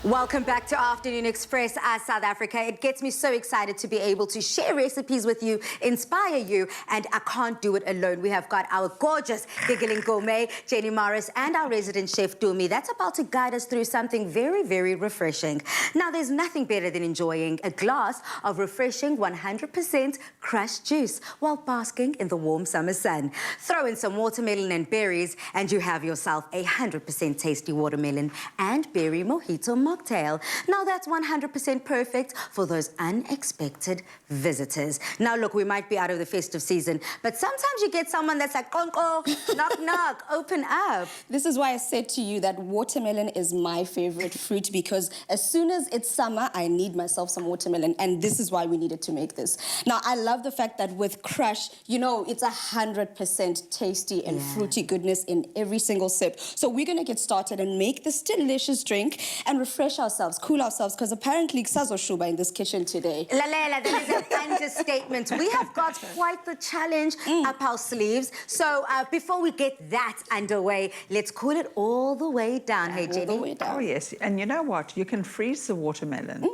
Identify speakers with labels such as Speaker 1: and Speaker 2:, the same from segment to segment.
Speaker 1: Welcome back to Afternoon Express as South Africa. It gets me so excited to be able to share recipes with you, inspire you, and I can't do it alone. We have got our gorgeous giggling gourmet, Jenny Morris, and our resident chef, Dumi, that's about to guide us through something very, very refreshing. Now, there's nothing better than enjoying a glass of refreshing 100% crushed juice while basking in the warm summer sun. Throw in some watermelon and berries, and you have yourself a 100% tasty watermelon and berry mojito mocktail. Now that's 100% perfect for those unexpected visitors. Now look, we might be out of the festive season, but sometimes you get someone that's like, "Konko, knock, knock, open up."
Speaker 2: This is why I said to you that watermelon is my favorite fruit, because as soon as it's summer, I need myself some watermelon, and this is why we needed to make this. Now, I love the fact that with crush, you know, it's 100% tasty and fruity goodness in every single sip. So we're gonna get started and make this delicious drink and refresh ourselves, cool ourselves, because apparently Shuba in this kitchen today.
Speaker 1: Lalela, that is an understatement. We have got quite the challenge up our sleeves. So before we get that underway, let's cool it all the way down. Hey, Jenny.
Speaker 2: All the way down.
Speaker 3: Oh, yes. And you know what? You can freeze the watermelon.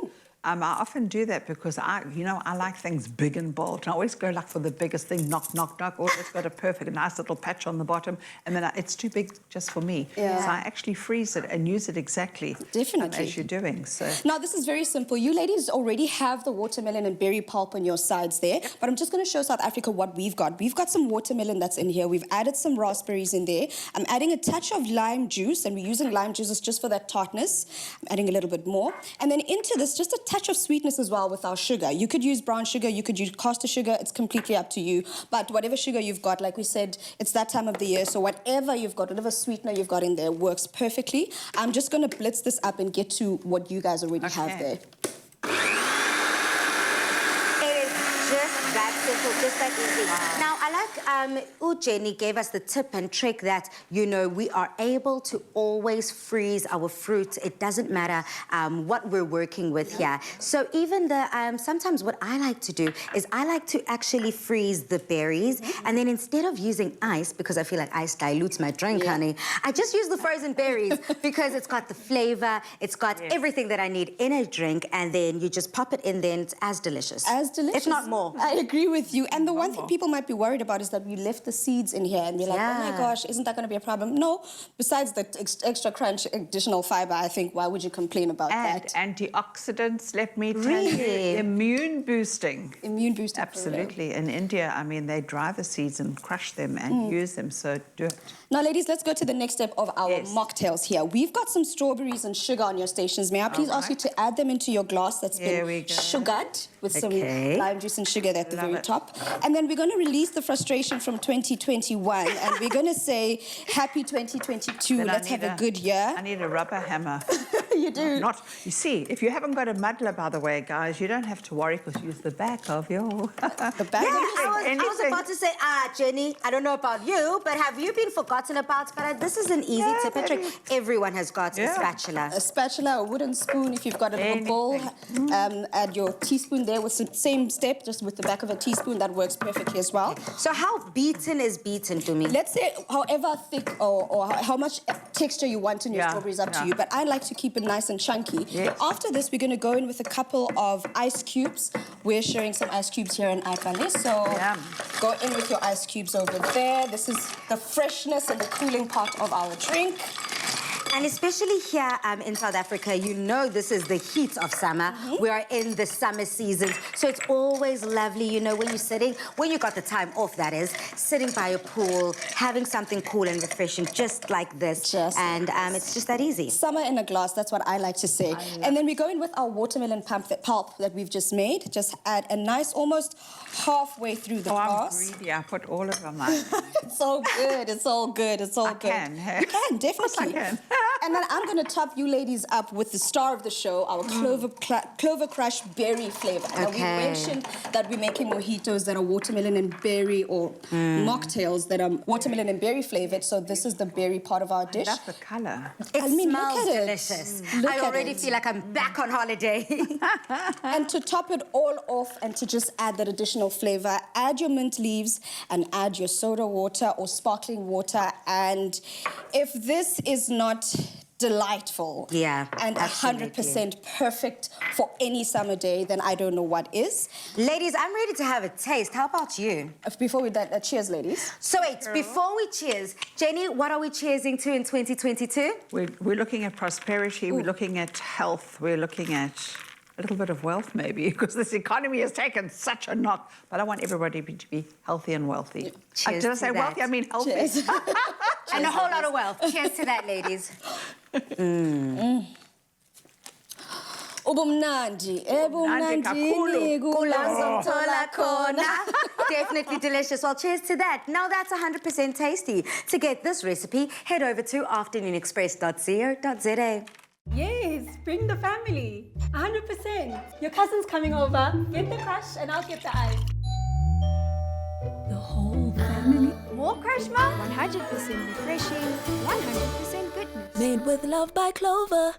Speaker 3: I often do that because I like things big and bold. And I always go like for the biggest thing, knock, knock, knock. Always got a perfect, nice little patch on the bottom. And then it's too big just for me.
Speaker 2: Yeah.
Speaker 3: So I actually freeze it and use it exactly as you're doing. So
Speaker 2: now this is very simple. You ladies already have the watermelon and berry pulp on your sides there. But I'm just going to show South Africa what we've got. We've got some watermelon that's in here. We've added some raspberries in there. I'm adding a touch of lime juice, and we're using lime juices just for that tartness. I'm adding a little bit more. And then into this, just a touch of sweetness as well with our sugar. You could use brown sugar, you could use caster sugar, it's completely up to you. But whatever sugar you've got, like we said, it's that time of the year, so whatever you've got, whatever sweetener you've got in there works perfectly. I'm just going to blitz this up and get to what you guys already have there.
Speaker 1: Just that easy. Wow. Now, I like Jenny gave us the tip and trick that, you know, we are able to always freeze our fruit. It doesn't matter what we're working with here. So even the, sometimes what I like to do is I like to actually freeze the berries, and then instead of using ice, because I feel like ice dilutes my drink, honey, I just use the frozen berries because it's got the flavor, it's got everything that I need in a drink, and then you just pop it in there and it's as delicious.
Speaker 2: As delicious.
Speaker 1: If not more.
Speaker 2: I agree with you. And the one thing people might be worried about is that we left the seeds in here and we're like, oh my gosh, isn't that going to be a problem? No, besides the extra crunch, additional fiber, I think, why would you complain about that?
Speaker 3: And antioxidants, let me tell you, immune boosting.
Speaker 2: Immune boosting.
Speaker 3: Absolutely. In India, I mean, they dry the seeds and crush them and use them, so do it.
Speaker 2: Now, ladies, let's go to the next step of our mocktails here. We've got some strawberries and sugar on your stations. May I please ask you to add them into your glass that's been sugared with some lime juice and sugar at the very top. And then we're going to release the frustration from 2021 and we're going to say happy 2022. Let's have a good year.
Speaker 3: I need a rubber hammer.
Speaker 2: You do.
Speaker 3: You see, if you haven't got a muddler, by the way, guys, you don't have to worry because use the back of your...
Speaker 2: The back
Speaker 1: I was about to say, Jenny, I don't know about you, but have you been forgotten about? But this is an easy tip and trick. Everyone has got a spatula.
Speaker 2: A spatula, a wooden spoon. If you've got a little bowl, add your teaspoon there with the same step, just with the back of a teaspoon. That works perfectly as well.
Speaker 1: So how beaten is beaten to me?
Speaker 2: Let's say however thick or how much texture you want in your strawberries up to you. But I like to keep it nice and chunky. After this, we're going to go in with a couple of ice cubes. We're sharing some ice cubes here in Aikale. So go in with your ice cubes over there. This is the freshness and the cooling part of our drink.
Speaker 1: And especially here in South Africa, you know this is the heat of summer. We are in the summer seasons. So it's always lovely, you know, when you're sitting, when you got the time off, that is, sitting by a pool, having something cool and refreshing just like this. It's just that easy.
Speaker 2: Summer in a glass, that's what I like to say. And then we go in with our watermelon pulp that we've just made. Just add a nice, almost halfway through the glass.
Speaker 3: I'm greedy. I put all of them on.
Speaker 2: It's all good. It's all good. It's all good. You can, definitely.
Speaker 3: I can.
Speaker 2: And then I'm going to top you ladies up with the star of the show, our Clover Crush berry flavor. Now, we mentioned that we're making mojitos that are watermelon and berry, or mocktails that are watermelon and berry flavored. So this is the berry part of our dish.
Speaker 3: I love the color.
Speaker 1: It smells delicious. I already feel like I'm back on holiday.
Speaker 2: And to top it all off and to just add that additional flavor, add your mint leaves and add your soda water or sparkling water. And if this is not delightful.
Speaker 1: Yeah,
Speaker 2: And
Speaker 1: absolutely.
Speaker 2: 100% perfect for any summer day, then I don't know what is.
Speaker 1: Ladies, I'm ready to have a taste. How about you?
Speaker 2: Before we that, cheers, ladies.
Speaker 1: So wait, before we cheers, Jenny, what are we cheersing to in 2022?
Speaker 3: We're looking at prosperity, we're looking at health, we're looking at a little bit of wealth maybe, because this economy has taken such a knock. But I want everybody to be healthy and wealthy.
Speaker 1: Cheers
Speaker 3: Did I
Speaker 1: to
Speaker 3: say wealthy?
Speaker 1: that.
Speaker 3: I mean healthy.
Speaker 2: Cheers.
Speaker 1: And a whole lot of wealth. Cheers to that, ladies.
Speaker 2: Ubumnandi, ebumnandini
Speaker 1: Kulazomthola
Speaker 2: khona.
Speaker 1: Definitely delicious. Well, cheers to that. Now that's 100% tasty. To get this recipe, head over to afternoonexpress.co.za.
Speaker 4: Yes, bring the family. 100%. Your cousin's coming over. Get the crush and I'll get the ice. The whole family. More crush, Mom?
Speaker 5: 100% refreshing, 100% goodness.
Speaker 6: Made with love by Clover.